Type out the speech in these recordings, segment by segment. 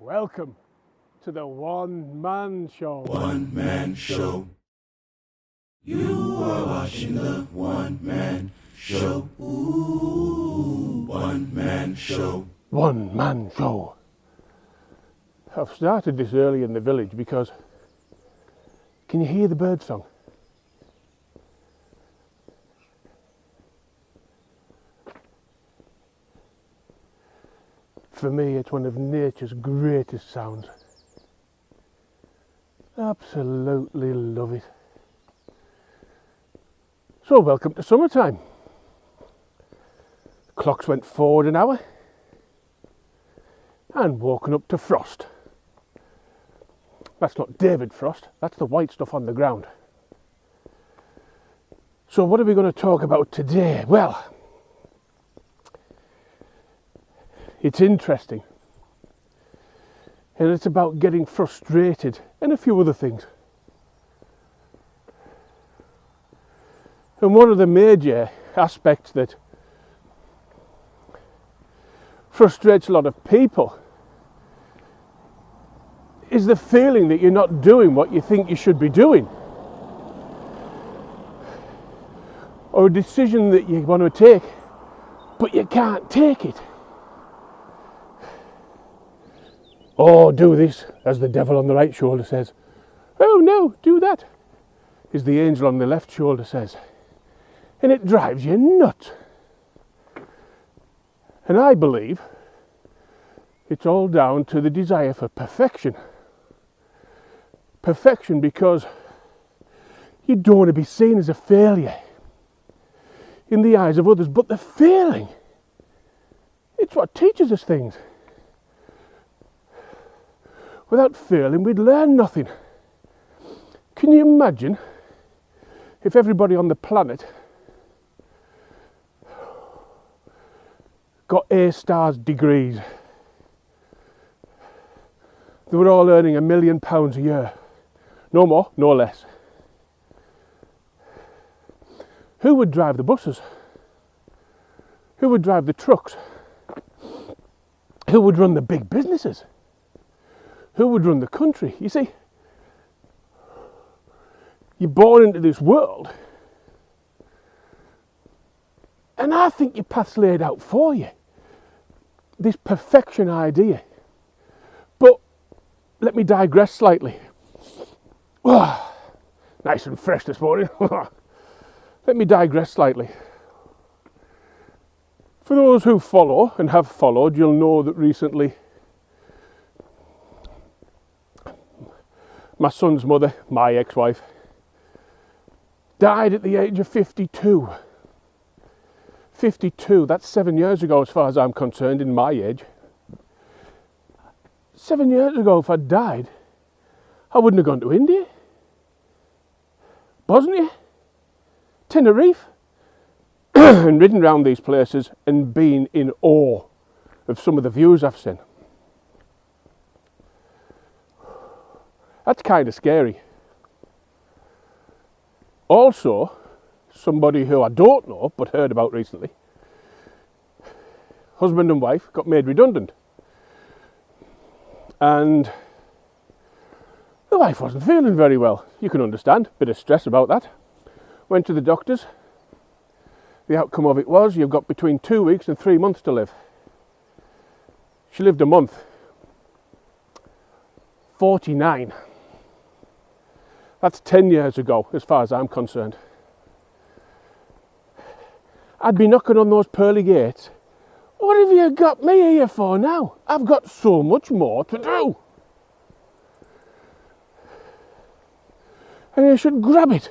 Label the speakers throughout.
Speaker 1: Welcome to the One Man Show.
Speaker 2: One Man Show. You are watching the One Man Show. Ooh, One Man Show.
Speaker 1: One Man Show. I've started this early in the village because can you hear the bird song? For me, it's one of nature's greatest sounds. Absolutely love it. So, welcome to summertime. Clocks went forward an hour and woken up to frost. That's not David Frost, that's the white stuff on the ground. So, what are we going to talk about today? Well, it's interesting, and it's about getting frustrated and a few other things. And one of the major aspects that frustrates a lot of people is the feeling that you're not doing what you think you should be doing, or a decision that you want to take but you can't take it. Oh, do this, as the devil on the right shoulder says. Oh no, do that, as the angel on the left shoulder says. And it drives you nuts. And I believe it's all down to the desire for perfection. Perfection because you don't want to be seen as a failure in the eyes of others, but the failing, it's what teaches us things. Without failing, we'd learn nothing. Can you imagine if everybody on the planet got A-stars degrees? They were all earning £1 million a year. No more, no less. Who would drive the buses? Who would drive the trucks? Who would run the big businesses? Who would run the country? You see, you're born into this world, and I think your path's laid out for you. This perfection idea. But let me digress slightly. Oh, nice and fresh this morning. Let me digress slightly. For those who follow and have followed, you'll know that recently my son's mother, my ex-wife, died at the age of 52. 52, that's 7 years ago as far as I'm concerned, in my age. 7 years ago, if I'd died, I wouldn't have gone to India, Bosnia, Tenerife, and ridden around these places and been in awe of some of the views I've seen. That's kind of scary. Also, somebody who I don't know but heard about recently, husband and wife got made redundant. And the wife wasn't feeling very well. You can understand, bit of stress about that. Went to the doctors. The outcome of it was you've got between 2 weeks and 3 months to live. She lived a month. 49. That's 10 years ago, as far as I'm concerned. I'd be knocking on those pearly gates. What have you got me here for now? I've got so much more to do. And you should grab it.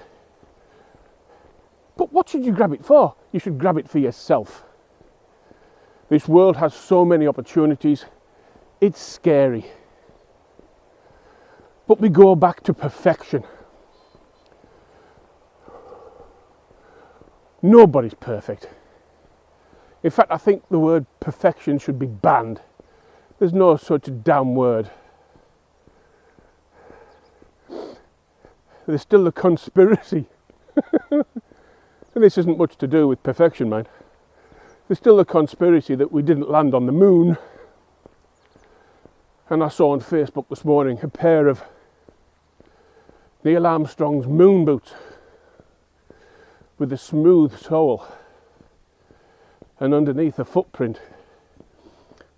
Speaker 1: But what should you grab it for? You should grab it for yourself. This world has so many opportunities. It's scary. But we go back to perfection. Nobody's perfect. In fact, I think the word perfection should be banned. There's no such damn word. There's still a conspiracy. And this isn't much to do with perfection, mind. There's still a conspiracy that we didn't land on the moon. And I saw on Facebook this morning a pair of Neil Armstrong's moon boots with a smooth sole, and underneath a footprint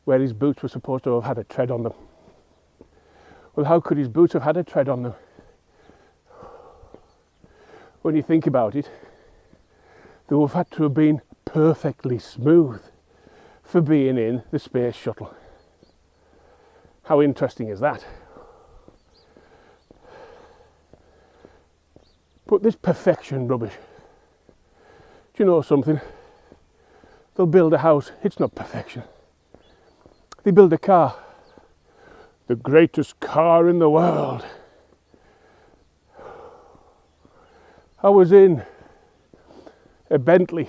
Speaker 1: where his boots were supposed to have had a tread on them. Well, how could his boots have had a tread on them? When you think about it, they would have had to have been perfectly smooth for being in the space shuttle. How interesting is that? But this perfection rubbish, do you know something? They'll build a house, it's not perfection. They build a car, the greatest car in the world. I was in a Bentley,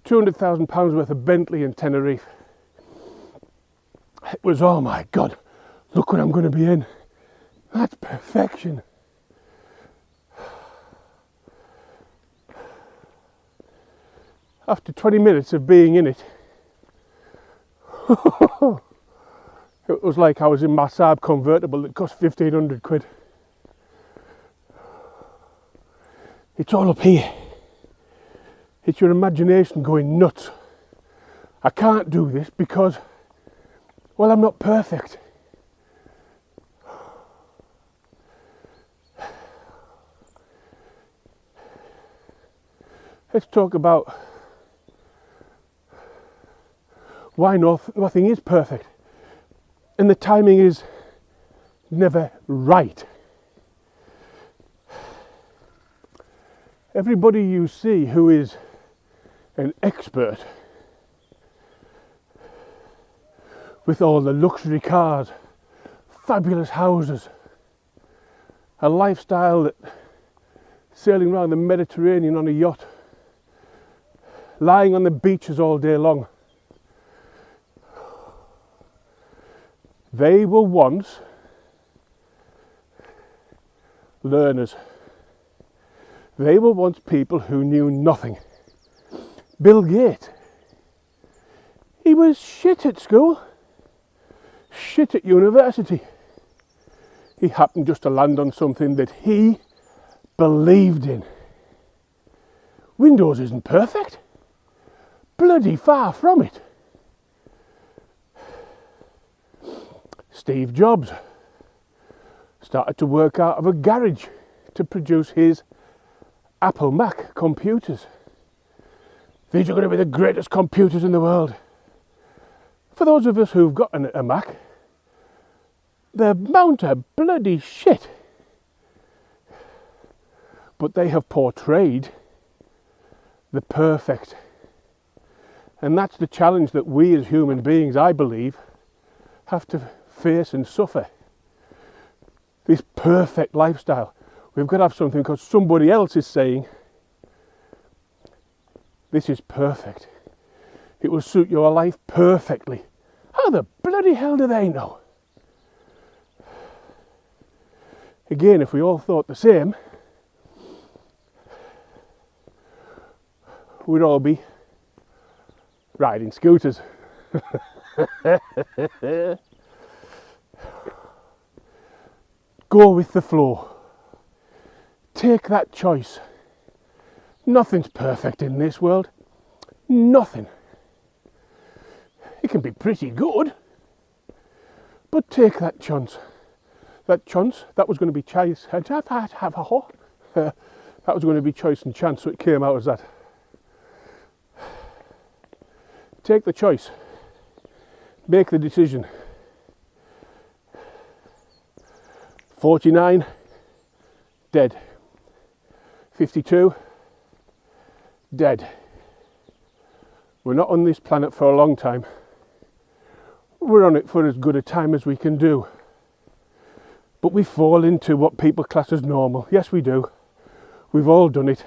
Speaker 1: £200,000 worth of Bentley in Tenerife. It was, oh my God, look what I'm going to be in. That's perfection. After 20 minutes of being in it, it was like I was in my Saab convertible that cost 1,500 quid. It's all up here. It's your imagination going nuts. I can't do this because, well, I'm not perfect. Let's talk about why nothing is perfect, and the timing is never right. Everybody you see who is an expert with all the luxury cars, fabulous houses, a lifestyle that sailing around the Mediterranean on a yacht, lying on the beaches all day long, they were once learners. They were once people who knew nothing. Bill Gates, he was shit at school, shit at university. He happened just to land on something that he believed in. Windows isn't perfect. Bloody far from it. Steve Jobs started to work out of a garage to produce his Apple Mac computers. These are going to be the greatest computers in the world. For those of us who've got a Mac, the amount of bloody shit. But they have portrayed the perfect. And that's the challenge that we as human beings, I believe, have to face and suffer. This perfect lifestyle. We've got to have something because somebody else is saying, this is perfect. It will suit your life perfectly. How the bloody hell do they know? Again, if we all thought the same, we'd all be riding scooters. Go with the flow. Take that choice. Nothing's perfect in this world. Nothing. It can be pretty good, but take that chance. That chance, that was going to be choice. That was going to be choice and chance, so it came out as that. Take the choice. Make the decision. 49, dead. 52, dead. We're not on this planet for a long time. We're on it for as good a time as we can do. But we fall into what people class as normal. Yes, we do. We've all done it.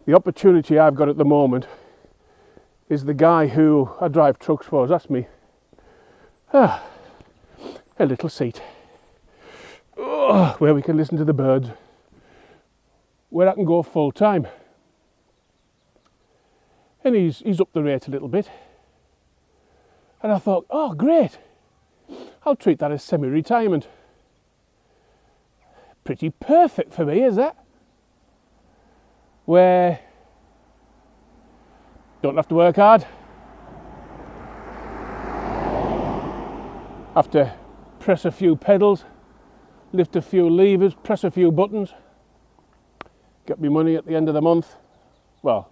Speaker 1: The opportunity I've got at the moment is the guy who I drive trucks for has asked me, a little seat where we can listen to the birds, where I can go full time. And he's up the rate a little bit. And I thought, oh, great. I'll treat that as semi-retirement. Pretty perfect for me, is that? Where don't have to work hard. Have to press a few pedals, lift a few levers, press a few buttons, get me money at the end of the month. Well,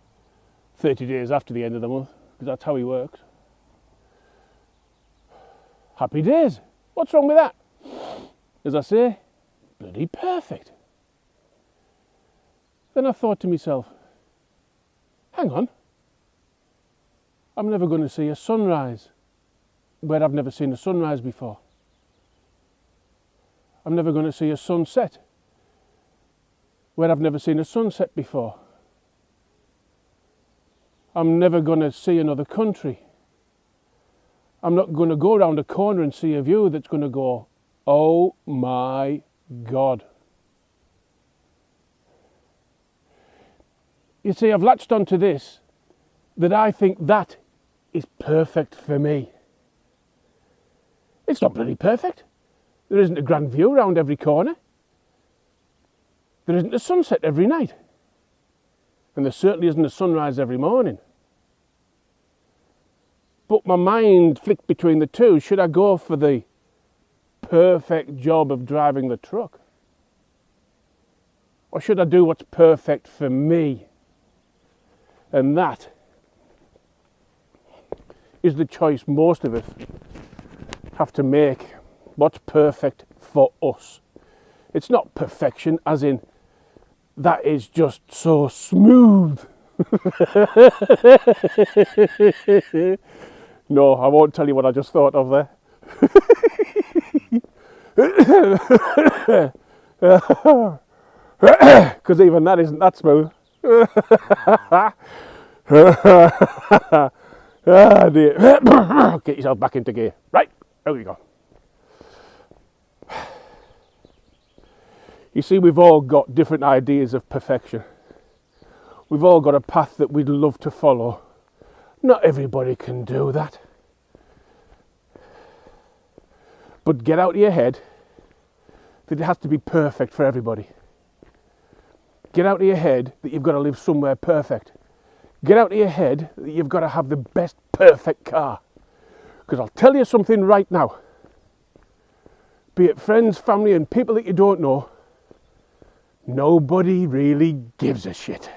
Speaker 1: 30 days after the end of the month, because that's how he works. Happy days. What's wrong with that? As I say, bloody perfect. Then I thought to myself, hang on, I'm never going to see a sunrise where I've never seen a sunrise before. I'm never going to see a sunset where I've never seen a sunset before. I'm never going to see another country. I'm not going to go around a corner and see a view that's going to go, oh my God. You see, I've latched onto this, that I think that is perfect for me. It's not bloody perfect. There isn't a grand view around every corner. There isn't a sunset every night. And there certainly isn't a sunrise every morning. But my mind flicked between the two. Should I go for the perfect job of driving the truck? Or should I do what's perfect for me? And that is the choice most of us have to make. What's perfect for us? It's not perfection as in that is just so smooth. No, I won't tell you what I just thought of there. Because even that isn't that smooth. Ah, dear. Get yourself back into gear. Right, there we go. You see, we've all got different ideas of perfection. We've all got a path that we'd love to follow. Not everybody can do that. But get out of your head that it has to be perfect for everybody. Get out of your head that you've got to live somewhere perfect. Get out of your head that you've got to have the best perfect car. Because I'll tell you something right now. Be it friends, family and people that you don't know, nobody really gives a shit.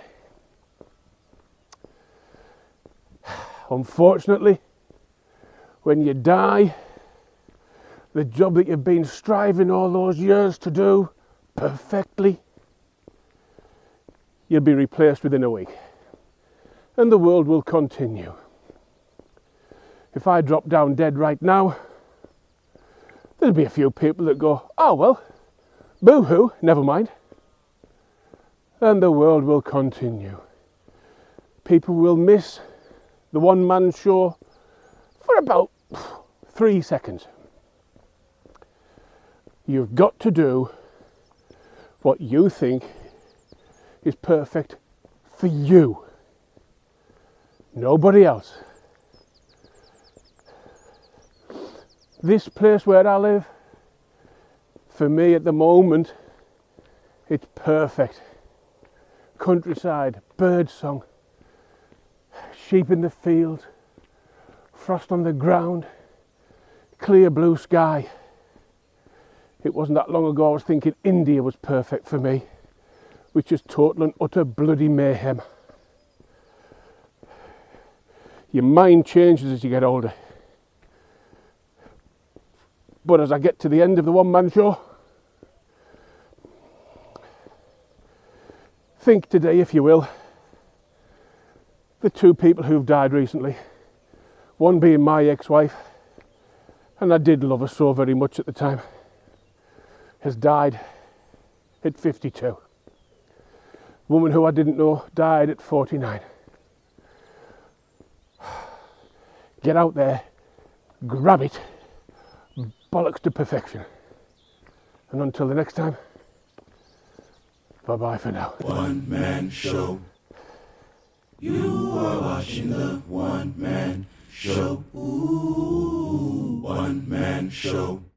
Speaker 1: Unfortunately, when you die, the job that you've been striving all those years to do perfectly, you'll be replaced within a week. And the world will continue. If I drop down dead right now, there'll be a few people that go, oh well, boo-hoo, never mind. And the world will continue. People will miss the one-man show for about 3 seconds. You've got to do what you think is perfect for you. Nobody else. This place where I live, for me at the moment, it's perfect. Countryside, bird song, sheep in the field, frost on the ground, clear blue sky. It wasn't that long ago I was thinking India was perfect for me, which is total and utter bloody mayhem. Your mind changes as you get older. But as I get to the end of the one-man show, think today, if you will, the 2 people who've died recently, one being my ex-wife, and I did love her so very much at the time, has died at 52. Woman who I didn't know died at 49. Get out there, grab it, bollocks to perfection. And until the next time, bye-bye for now.
Speaker 2: One Man Show. You are watching the One Man Show. Ooh. man show.